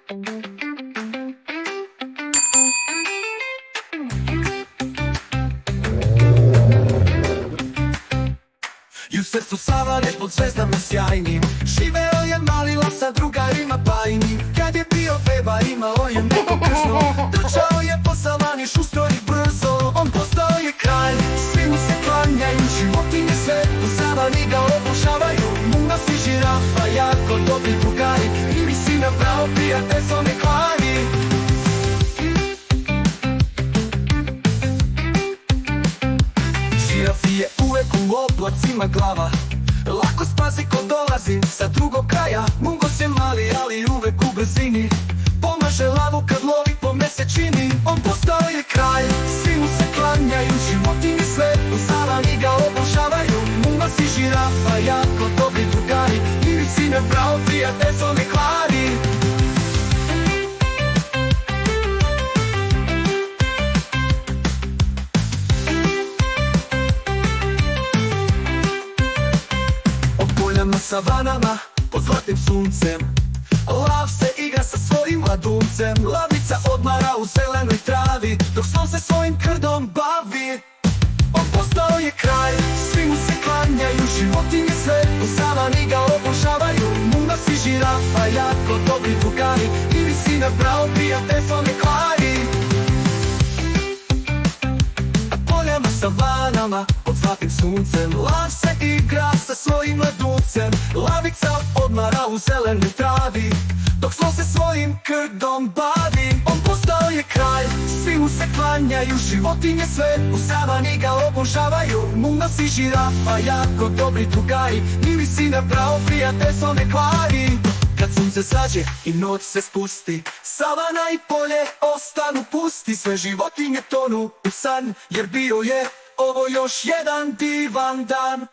I u srcu savane pod zvezdama sjajnim živeo je mali lav sa drugarima bajnim. Kad je bio beba imao je neko krzno, trčao je po savani šustro i brzo. On postao je kralj, svi mu se klanjaju, životinje sve u savani ga obožavaju. Munas i žirafa, jako dobri drugari, i mi si nabrao prijatelj so ne kvari. Žirafi je uvek u oblacima glava, lako spazi ko dolazi sa drugog kraja. Mungos je mali, ali uvek u brzini, pomaže lavu kad lovi po mesečini. On postao je kralj, svi mu se klanjaju, životinje sve u savani ga obožavaju. Mungos i žirafa, jako dobri drugari, i mi si nabrao prijatelj so ne kvari. Na savanama, pod zlatnim suncem, lav se igra sa svojim mladuncem. Lavica odmara u zelenoj travi, dok slon se svojim krdom bavi. On postao je kralj, svi mu se klanjaju, životinje sve u savani ga obožavaju. Munas i žirafa, jako dobri drugari, i mi si nabrao prijatelj so ne kvari. Na savanama, pod zlatnim suncem, lav se igra sa svojim mladuncem. Lavica odmara u zelenoj travi, dok slon se svojim krdom bavi. On postao je kralj, svi mu se klanjaju, životinje sve u savani ga obožavaju. Munas i žirafa, jako dobri drugari, i mi si nabrao prijatelj so ne kvari. Kad sunce zađe i noć se spusti, savana i polje ostanu pusti. Sve životinje tonu u san, jer bio je ovo još jedan divan dan.